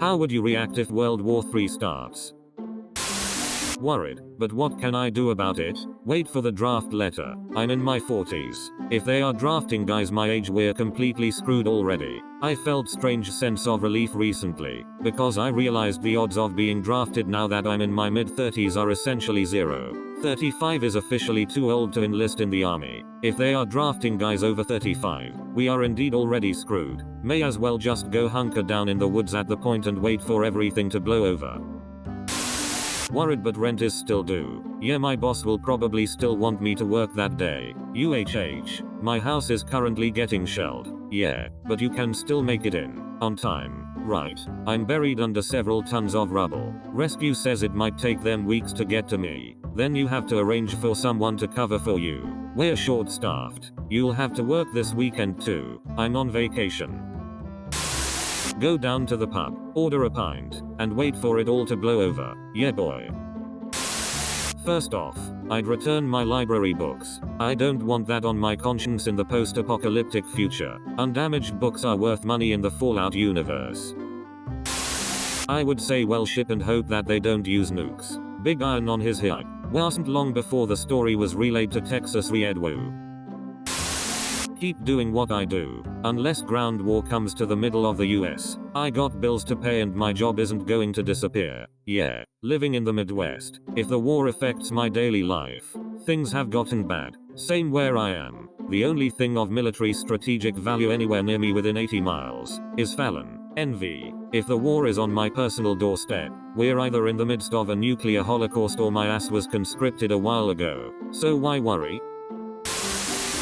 How would you react if World War III starts? Worried, but what can I do about it? Wait for the draft letter. I'm in my 40s. If they are drafting guys my age, we're completely screwed already. I felt strange sense of relief recently, because I realized the odds of being drafted now that I'm in my mid-30s are essentially zero. 35 is officially too old to enlist in the army. If they are drafting guys over 35, we are indeed already screwed. May as well just go hunker down in the woods at the point and wait for everything to blow over. Worried, but rent is still due. Yeah, my boss will probably still want me to work that day. My house is currently getting shelled. Yeah, but you can still make it in on time, right? I'm buried under several tons of rubble. Rescue says it might take them weeks to get to me. Then you have to arrange for someone to cover for you. We're short-staffed. You'll have to work this weekend too. I'm on vacation. Go down to the pub, order a pint, and wait for it all to blow over. Yeah boy. First off, I'd return my library books. I don't want that on my conscience in the post-apocalyptic future. Undamaged books are worth money in the Fallout universe. I would say well ship and hope that they don't use nukes. Big iron on his hip. Wasn't long before the story was relayed to Texas Reedwoo. Keep doing what I do. Unless ground war comes to the middle of the US, I got bills to pay and my job isn't going to disappear. Yeah, living in the Midwest. If the war affects my daily life, things have gotten bad. Same where I am. The only thing of military strategic value anywhere near me within 80 miles is Fallon, NV. If the war is on my personal doorstep, we're either in the midst of a nuclear holocaust or my ass was conscripted a while ago. So why worry?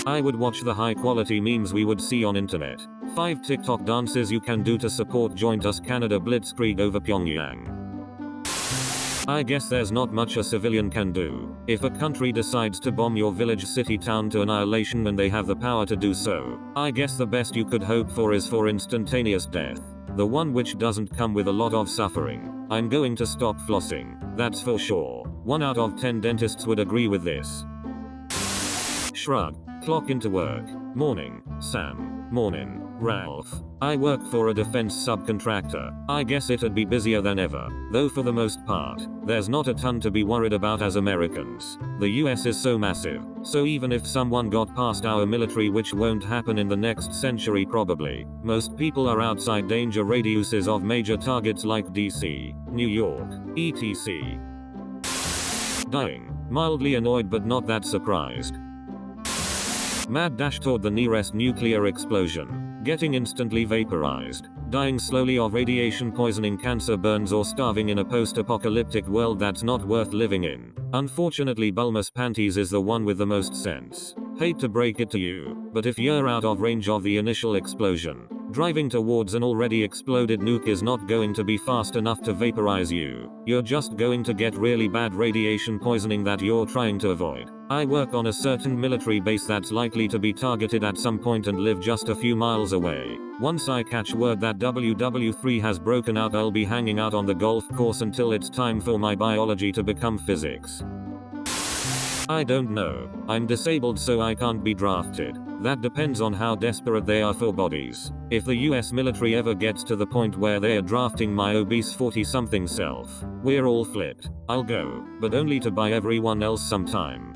I would watch the high quality memes we would see on internet. 5 TikTok dances you can do to support Joint Us Canada blitzkrieg over Pyongyang. I guess there's not much a civilian can do. If a country decides to bomb your village, city, town to annihilation when they have the power to do so, I guess the best you could hope for is for instantaneous death. The one which doesn't come with a lot of suffering. I'm going to stop flossing. That's for sure. 1 out of 10 dentists would agree with this. Shrug. Clock into work. Morning, Sam. Morning, Ralph. I work for a defense subcontractor. I guess it'd be busier than ever. Though for the most part, there's not a ton to be worried about as Americans. The US is so massive. So even if someone got past our military, which won't happen in the next century probably, most people are outside danger radiuses of major targets like DC, New York, etc. Dying. Mildly annoyed but not that surprised. Mad dash toward the nearest nuclear explosion. Getting instantly vaporized. Dying slowly of radiation poisoning, cancer, burns, or starving in a post-apocalyptic world that's not worth living in. Unfortunately, Bulma's panties is the one with the most sense. Hate to break it to you, but if you're out of range of the initial explosion, driving towards an already exploded nuke is not going to be fast enough to vaporize you. You're just going to get really bad radiation poisoning that you're trying to avoid. I work on a certain military base that's likely to be targeted at some point and live just a few miles away. Once I catch word that WW3 has broken out, I'll be hanging out on the golf course until it's time for my biology to become physics. I don't know. I'm disabled so I can't be drafted. That depends on how desperate they are for bodies. If the US military ever gets to the point where they're drafting my obese 40-something self, we're all flipped. I'll go, but only to buy everyone else sometime.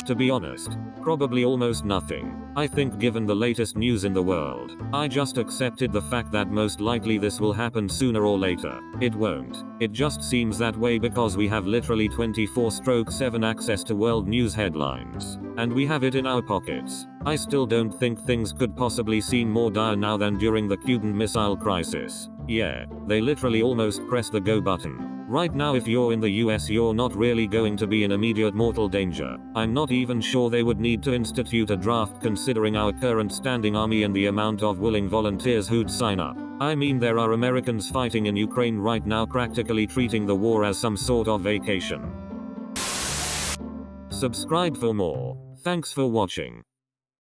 To be honest, probably almost nothing. I think given the latest news in the world, I just accepted the fact that most likely this will happen sooner or later. It won't. It just seems that way because we have literally 24/7 access to world news headlines. And we have it in our pockets. I still don't think things could possibly seem more dire now than during the Cuban Missile Crisis. Yeah, they literally almost pressed the go button. Right now if you're in the US you're not really going to be in immediate mortal danger. I'm not even sure they would need to institute a draft considering our current standing army and the amount of willing volunteers who'd sign up. I mean, there are Americans fighting in Ukraine right now practically treating the war as some sort of vacation. Subscribe for more. Thanks for watching.